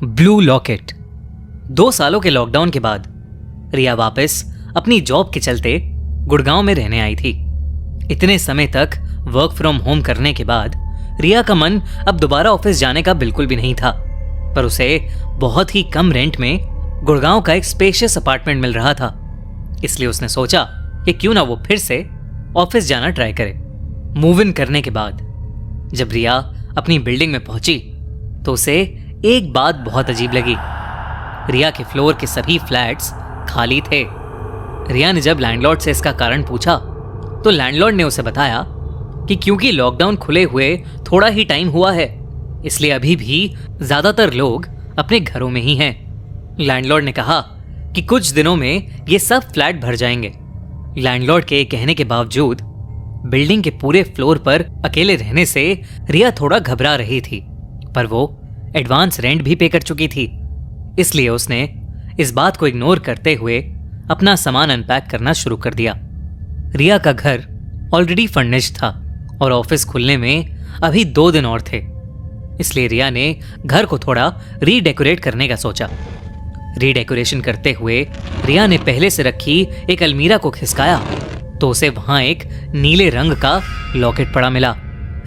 Blue locket. 2 सालों के lockdown के बाद रिया वापस अपनी जॉब के चलते गुड़गांव में रहने आई थी। इतने समय तक वर्क फ्रॉम होम करने के बाद रिया का मन अब दोबारा ऑफिस जाने का बिल्कुल भी नहीं था, पर उसे बहुत ही कम रेंट में गुड़गांव का एक स्पेशियस अपार्टमेंट मिल रहा था। इसलिए उसने सोचा कि क्यों ना वो फिर से ऑफिस जाना ट्राई करे। मूव इन करने के बाद जब रिया अपनी बिल्डिंग में पहुंची तो उसे एक बात बहुत अजीब लगी। रिया के फ्लोर के सभी फ्लैट्स खाली थे। रिया ने जब लैंडलॉर्ड से इसका कारण पूछा तो लैंडलॉर्ड ने उसे बताया कि क्योंकि लॉकडाउन खुले हुए थोड़ा ही टाइम हुआ है, इसलिए अभी भी ज्यादातर लोग अपने घरों में ही हैं। लैंडलॉर्ड ने कहा कि कुछ दिनों में ये सब फ्लैट भर जाएंगे। लैंडलॉर्ड के कहने के बावजूद बिल्डिंग के पूरे फ्लोर पर अकेले रहने से रिया थोड़ा घबरा रही थी, पर वो एडवांस रेंट भी पे कर चुकी थी। इसलिए उसने इस बात को इग्नोर करते हुए अपना सामान अनपैक करना शुरू कर दिया। रिया का घर ऑलरेडी फर्निश्ड था और ऑफिस खुलने में अभी 2 दिन और थे, इसलिए रिया ने घर को थोड़ा रीडेकोरेट करने का सोचा। रीडेकोरेशन करते हुए रिया ने पहले से रखी एक अलमीरा को खिसकाया तो उसे वहां एक नीले रंग का लॉकेट पड़ा मिला।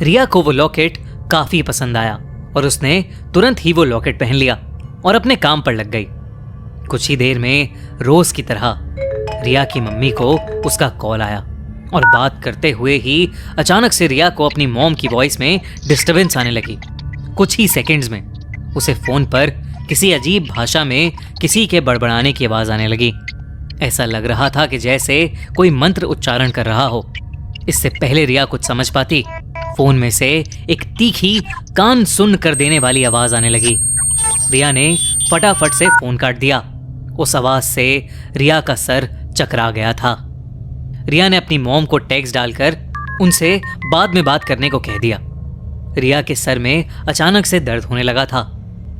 रिया को वो लॉकेट काफी पसंद आया और उसने तुरंत ही वो लॉकेट पहन लिया और अपने काम पर लग गई। कुछ ही देर में रोज की तरह रिया की मम्मी को उसका कॉल आया और बात करते हुए ही अचानक से रिया को अपनी मॉम की वॉइस में डिस्टरबेंस आने लगी। कुछ ही सेकंड्स में उसे फोन पर किसी अजीब भाषा में किसी के बड़बड़ाने की आवाज आने लगी। ऐसा लग रहा था कि जैसे कोई मंत्र उच्चारण कर रहा हो। इससे पहले रिया कुछ समझ पाती, फोन में से एक तीखी कान सुन कर देने वाली आवाज आने लगी। रिया ने फटाफट से फोन काट दिया। उस आवाज से रिया का सर चकरा गया था। रिया ने अपनी मॉम को टेक्स्ट डालकर उनसे बाद में बात करने को कह दिया। रिया के सर में अचानक से दर्द होने लगा था,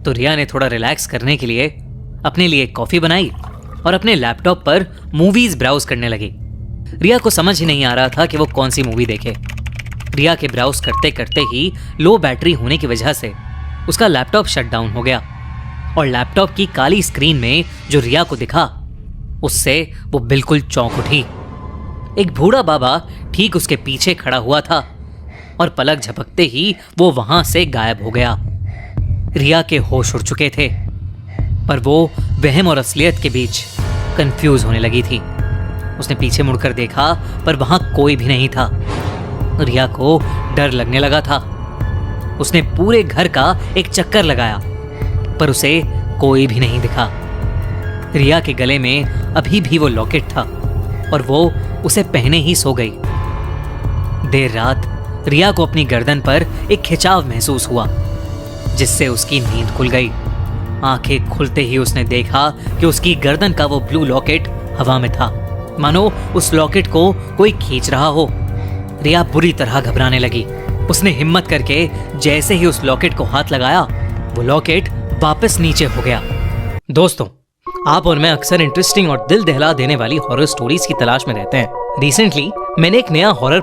तो रिया ने थोड़ा रिलैक्स करने के लिए अपने लिए कॉफी बनाई और अपने लैपटॉप पर मूवीज ब्राउज करने लगी। रिया को समझ ही नहीं आ रहा था कि वो कौन सी मूवी देखे। रिया के ब्राउज करते करते ही लो बैटरी होने की वजह से उसका लैपटॉप शट डाउन हो गया और लैपटॉप की काली स्क्रीन में जो रिया को दिखा उससे वो बिल्कुल चौंक उठी। एक बूढ़ा बाबा ठीक उसके पीछे खड़ा हुआ था और पलक झपकते ही वो वहां से गायब हो गया। रिया के होश उड़ चुके थे, पर वो वहम और असलियत के बीच कंफ्यूज होने लगी थी। उसने पीछे मुड़कर देखा पर वहां कोई भी नहीं था। रिया को डर लगने लगा था। उसने पूरे घर का एक चक्कर लगाया पर उसे कोई भी नहीं दिखा। रिया के गले में अभी भी वो लॉकेट था और वो उसे पहने ही सो गई। देर रात रिया को अपनी गर्दन पर एक खिंचाव महसूस हुआ, जिससे उसकी नींद खुल गई। आंखें खुलते ही उसने देखा कि उसकी गर्दन का वो ब्लू लॉकेट हवा में था, मानो उस लॉकेट को कोई खींच रहा हो। रिया बुरी तरह घबराने लगी। उसने हिम्मत करके जैसे ही उस लॉकेट को हाथ लगाया, वो लॉकेट वापस नीचे हो गया। दोस्तों, आप और मैं अक्सर इंटरेस्टिंग और दिल दहला देने वाली हॉरर स्टोरीज की तलाश में रहते हैं। रिसेंटली मैंने एक नया हॉरर